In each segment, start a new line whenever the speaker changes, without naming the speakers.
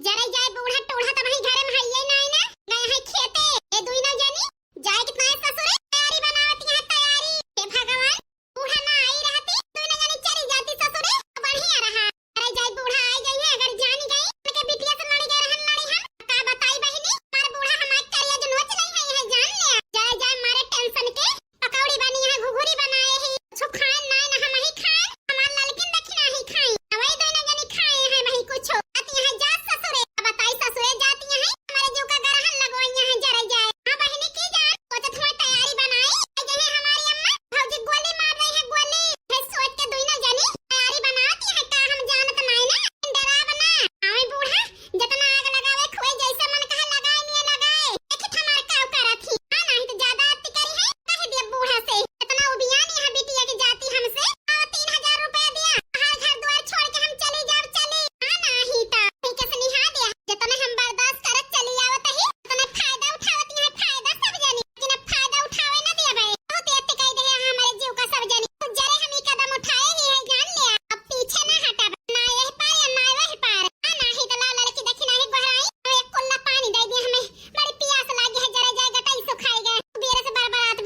जरा जाए बूढ़ा टूढ़ा तो वही घरे में हइये नहीं ना गए है खेते ए दुई ना जानी जाए कितना है ससुरे तैयारी बनावती है तैयारी हे भगवान बूढ़ा ना आई रहती दुई ना जानी चली जाती ससुरे बढ़िया रहा अरे जाए बूढ़ा आई गई है अगर जानी गई उनके बिटिया से लड़ी गए रहन लड़ी हम का बताई बहिनी मार बूढ़ा हमार करिया जो नोच नहीं है जान ले जाए जाए मारे टेंशन के पकौड़ी बनी है घुघुरी बनाए है कुछ खान ना ना हम ही खाए हमार ललकिन दखिना ही खाई वही दुई ना जानी खाए है वही कुछ आती है जा ससुरे बताई ससुरे जाती है हमारे जो का गरहन लगवाई है जरा जाए हां बहिनी की जान सोचत हुआ तैयारी बनाई गई है हमारी अम्मा भौजी गोली मार रही है गोली फिर सोच के दुई ना जानी तैयारी बनाती है का हम जानत नहीं ना डरा बना आवे बूढ़ा जितना आग लगावे खोए जैसे मन कहे लगाए नहीं लगाए देखी हमार का करा थी हां नहीं तो ज्यादा अति करी है कह दिया बूढ़ा से इतना उबियानी है बिटिया की जाती हमसे 3000 रुपया दिया हर घर द्वार छोड़ के हम चली जाब चली हां नहीं ता ठीक से निहा दिया जितना हम बर्दाश्त करत चली आवत ही उतना फायदा उठावत है फायदा सब जानी लेकिन फायदा उठावे ना दिया भाई बहुत अति कह दे हमारे जीव का सब जानी तो जरे हम ही कदम उठाए ही है जान लिया अब पीछे ना हटा ना यही पार या ना वही पार हां नहीं तो लाल लड़की देखी नहीं गोहराई एक कुल्ला पानी दे दिया हमें बड़ी प्यास लागी है जरा जाए गटाई सुखाई गए बेरे से बरबरात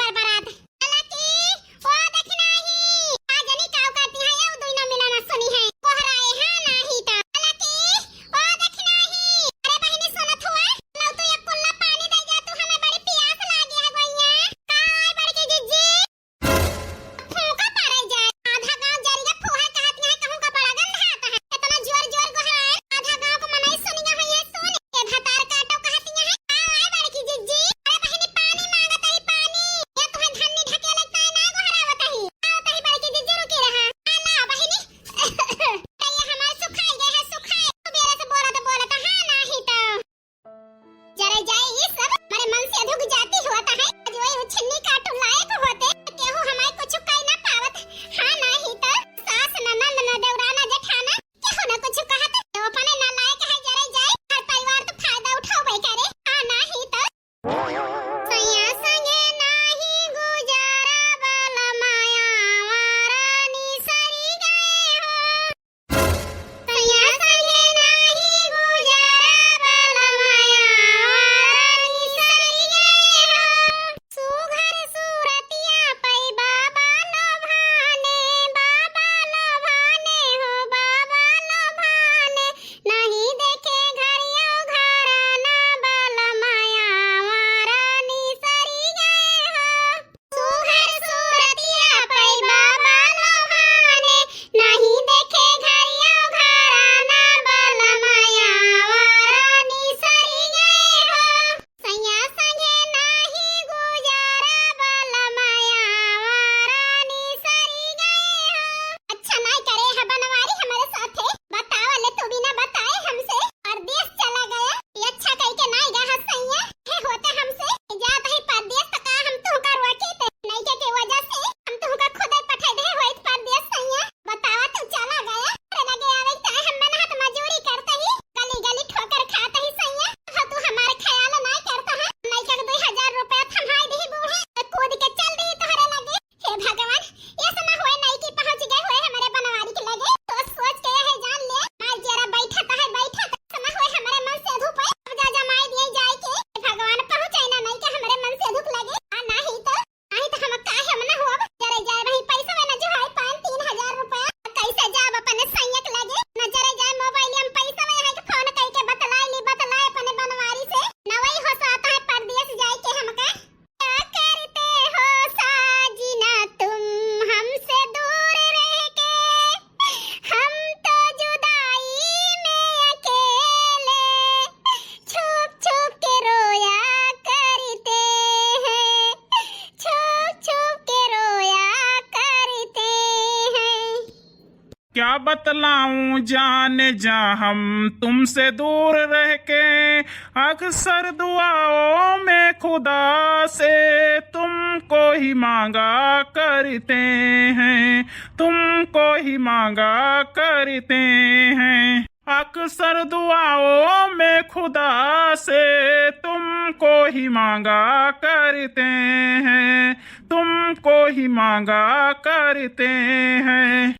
हालांकि ओ देखी नहीं आ जनी काव करती है ये दुई ना मिला ना सुनी है गोहराए हां नहीं तो हालांकि ओ देखी नहीं अरे बहिनी सुनत हुआ लो तो एक कुल्ला पानी दे जा तू हमें बड़ी प्यास लागी है गोइया काय बड़की जीजी फूका पारे जाए आधा गांव जरिया फूहा कहती है कहूं का बड़ा गंध आता है इतना जोर जोर गोहराए आधा गांव को मनाई सुनिया है ये सुन के भतार काटो कहती है काय बड़की जीजी अरे बहिनी पानी मांगत है पानी ये तुम्हें धन्नी ढके लगता है ना गोहरावत है आओ तही बड़की जीजी रुकी रहा ना बहिनी कहिए हमार सुखाई गए है सुखाई तू बेरे से बोलत हां नहीं तो जरा जाए ये सब मेरे मन से अधुक जाती होता है आज वही छिन्नी काटू लायक होते केहू हमारे कुछ कह ना पावत हां नहीं तो सास ननद न देवराना जेठाना केहू ना कुछ कहत तो अपने ना लायक है जरा जाए हर परिवार तो फायदा उठावे करे हां नहीं तो सैया संगे नाही गुजारा बल माया वारानी सरी गए हो सैया संगे नाही गुजारा बल माया वारानी सरी गए हो सुघर सूरतिया पै बाबा लभाने हो बाबा लभाने नहीं देखे घरियो घराना बल माया वारानी सरी गए हो सुघर सूरतिया पै बाबा लभाने नहीं देखे घरियो घराना बल माया वारानी सरी गए हो सैया संगे नाही गुजारा बल माया वारानी सरी गए हो अच्छा नहीं करे है बनवारी हमारे साथे बताओ ले तू भी ना बताए हमसे परदेश चला गया ये अच्छा कह के नहीं गया सैया है होते हमसे जात है परदेश तक हम तू का रोके थे नहीं के वजह से हम तू का खुद ही पठाई दे होइत परदेश सैया बतावा तू चला गया रे लगे आवे त हम मेहनत मजूरी करते ही गली गली ठोकर खाते ही सैया हो तू हमारे ख्याल नहीं करता है नहीं के 2000 रुपया थमाई दे बूढ़े कूद के चल दी तोहरे लगे हे भगवान ये सुना हुए नहीं कि पहुंच गए हुए हमारे बनवारी के लगे तो सोच के है जान ले मार जरा बैठा तो है बैठा सुना हुए हमारे मन से धूप है अब जा जमाई दिए जाए के हे भगवान पहुंचाई ना नहीं के हमारे मन से धूप लगे आ नहीं तो हम काहे हम ना हो जरा जाए वही पैसा में ना जो है 3000 रुपया कैसे जाब अपने संयक लगे ना जरा जाए मोबाइल में पैसा में है के फोन करके बतलाए अपने बनवारी से ना वही हो साता है परदेश जाए के हमका क्या करते हो साजिना तुम हमसे दूर रह के हम तो जुदाई में अकेले छुप छुप के रोया करते हैं छुप छुप के रोया करते हैं
क्या बतलाऊं जान जा हम तुमसे दूर रह के अक्सर दुआओं में खुदा से तुमको ही मांगा करते हैं तुमको ही मांगा करते हैं अक्सर दुआओं में खुदा से तुमको ही मांगा करते हैं तुमको ही मांगा करते हैं